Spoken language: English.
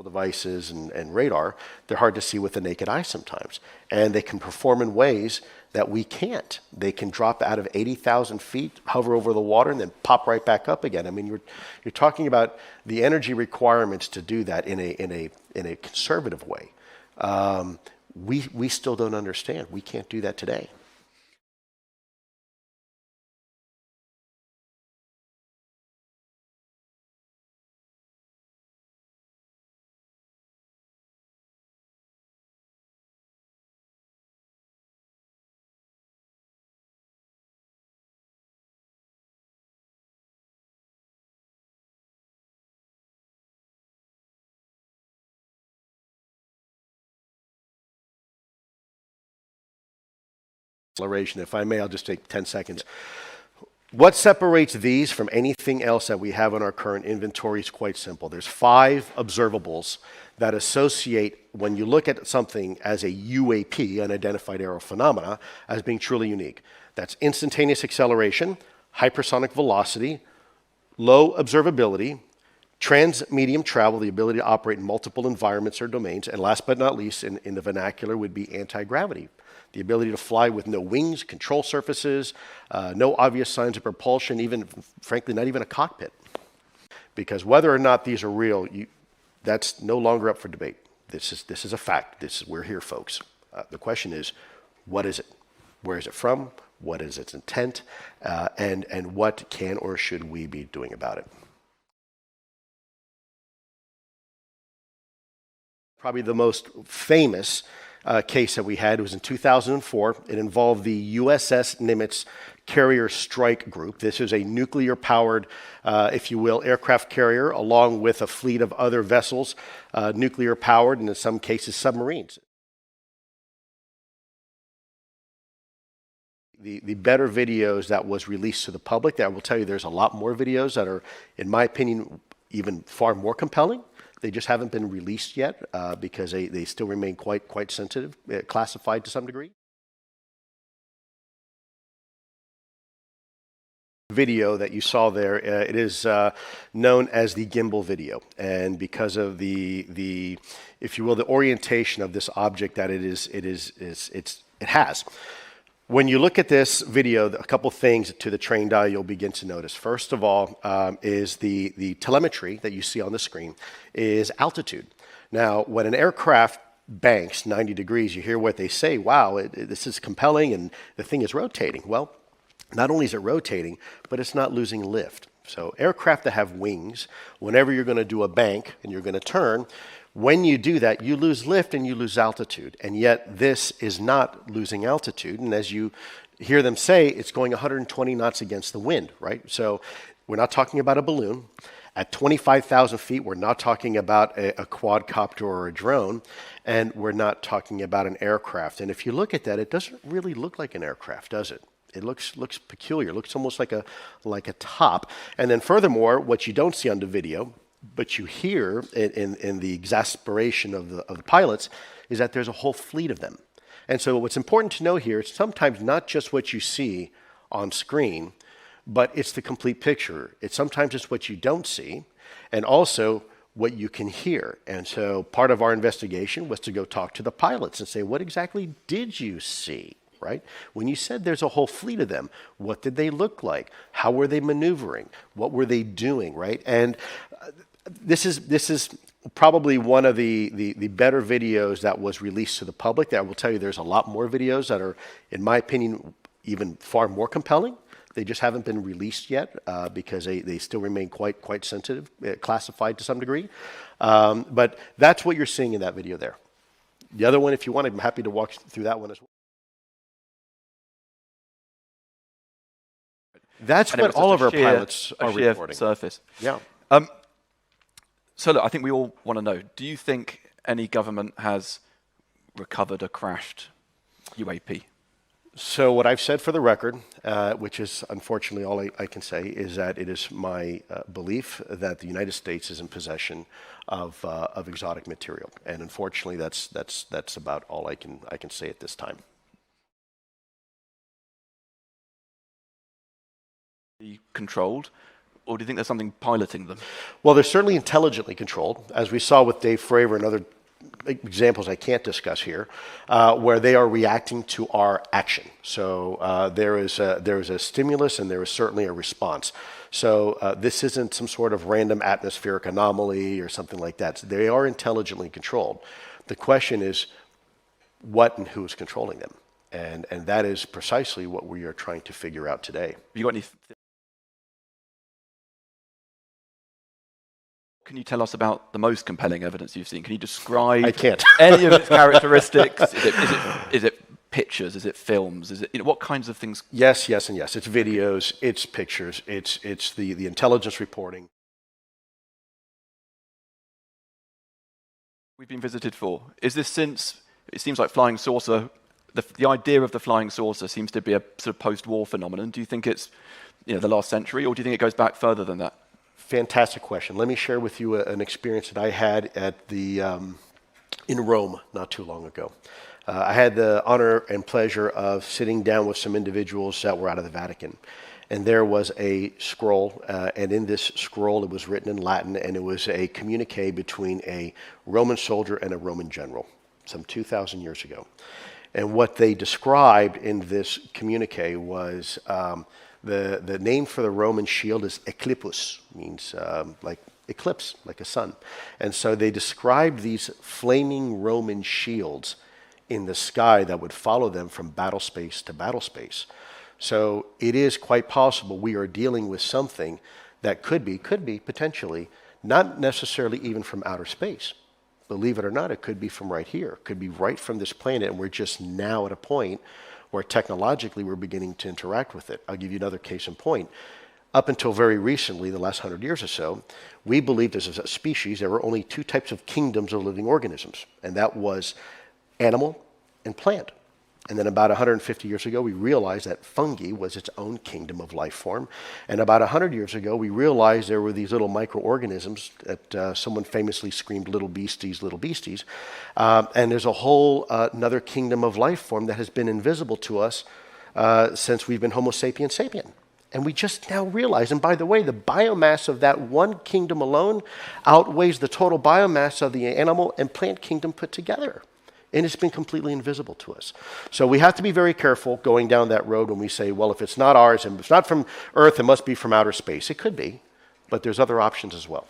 devices and radar, they're hard to see with the naked eye sometimes. And they can perform in ways that we can't. They can drop out of 80,000 feet, hover over the water, and then pop right back up again. I mean, you're talking about the energy requirements to do that in a conservative way. We still don't understand. We can't do that today. Acceleration. If I may, I'll just take 10 seconds. What separates these from anything else that we have in our current inventory is quite simple. There's 5 observables that associate, when you look at something as a UAP, unidentified aerial phenomena, as being truly unique. That's instantaneous acceleration, hypersonic velocity, low observability, trans-medium travel, the ability to operate in multiple environments or domains, and last but not least, in the vernacular, would be anti-gravity. The ability to fly with no wings, control surfaces, no obvious signs of propulsion, even, frankly, not even a cockpit. Because whether or not these are real, that's no longer up for debate. This is a fact. We're here, folks. The question is, what is it? Where is it from? What is its intent? And what can or should we be doing about it? Probably the most famous case that we had was in 2004. It involved the USS Nimitz Carrier Strike Group. This is a nuclear-powered, if you will, aircraft carrier, along with a fleet of other vessels, nuclear-powered, and in some cases, submarines. The better videos that was released to the public, that I will tell you there's a lot more videos that are, in my opinion, even far more compelling. They just haven't been released yet because they still remain quite sensitive, classified to some degree. Video that you saw there, it is known as the gimbal video, and because of the if you will, the orientation of this object that it has. When you look at this video, a couple things to the trained eye you'll begin to notice. First of all, is the telemetry that you see on the screen is altitude. Now, when an aircraft banks 90 degrees, you hear what they say, wow, this is compelling and the thing is rotating. Well, not only is it rotating, but it's not losing lift. So aircraft that have wings, whenever you're going to do a bank and you're going to turn, when you do that, you lose lift and you lose altitude. And yet this is not losing altitude. And as you hear them say, it's going 120 knots against the wind, right? So we're not talking about a balloon. At 25,000 feet, we're not talking about a quadcopter or a drone. And we're not talking about an aircraft. And if you look at that, it doesn't really look like an aircraft, does it? It looks peculiar. It looks almost like a top. And then furthermore, what you don't see on the video, but you hear in the exasperation of the pilots, is that there's a whole fleet of them. And so what's important to know here is sometimes not just what you see on screen, but it's the complete picture. Sometimes it's what you don't see, and also what you can hear. And so part of our investigation was to go talk to the pilots and say, what exactly did you see? Right? When you said there's a whole fleet of them, what did they look like? How were they maneuvering? What were they doing? Right? And this is probably one of the better videos that was released to the public. That I will tell you there's a lot more videos that are, in my opinion, even far more compelling. They just haven't been released yet because they still remain quite sensitive, classified to some degree. But that's what you're seeing in that video there. The other one, if you want, I'm happy to walk through that one as well. That's what all of our pilots are reporting. Surface. Yeah. So look, I think we all want to know, do you think any government has recovered a crashed UAP? So what I've said for the record, which is unfortunately all I can say, is that it is my belief that the United States is in possession of exotic material. And unfortunately, that's about all I can say at this time. Controlled. or do you think there's something piloting them? Well, they're certainly intelligently controlled, as we saw with Dave Fravor and other examples I can't discuss here, where they are reacting to our action. So there is a stimulus and there is certainly a response. So this isn't some sort of random atmospheric anomaly or something like that. So they are intelligently controlled. The question is what and who is controlling them. And that is precisely what we are trying to figure out today. You got any? Can you tell us about the most compelling evidence you've seen? Can you describe I can't. any of its characteristics? Is it pictures? Is it films? Is it what kinds of things? Yes, yes, and yes. It's videos, it's pictures, it's the intelligence reporting. We've been visited for. Is this since, it seems like flying saucer, the idea of the flying saucer seems to be a sort of post-war phenomenon. Do you think it's the last century, or do you think it goes back further than that? Fantastic question. Let me share with you an experience that I had at in Rome not too long ago. I had the honor and pleasure of sitting down with some individuals that were out of the Vatican. And there was a scroll, and in this scroll it was written in Latin, and it was a communique between a Roman soldier and a Roman general, some 2,000 years ago. And what they described in this communique was the name for the Roman shield is eclipus, means like eclipse, like a sun. And so they described these flaming Roman shields in the sky that would follow them from battle space to battle space. So it is quite possible we are dealing with something that could be potentially, not necessarily even from outer space. Believe it or not, it could be from right here. It could be right from this planet, and we're just now at a point where technologically we're beginning to interact with it. I'll give you another case in point. Up until very recently, the last 100 years or so, we believed as a species there were only two types of kingdoms of living organisms, and that was animal and plant. And then about 150 years ago, we realized that fungi was its own kingdom of life form. And about 100 years ago, we realized there were these little microorganisms that someone famously screamed, little beasties, little beasties. And there's a whole another kingdom of life form that has been invisible to us since we've been Homo sapiens sapien. And we just now realize, and by the way, the biomass of that one kingdom alone outweighs the total biomass of the animal and plant kingdom put together. And it's been completely invisible to us. So we have to be very careful going down that road when we say, well, if it's not ours and if it's not from Earth, it must be from outer space. It could be, but there's other options as well.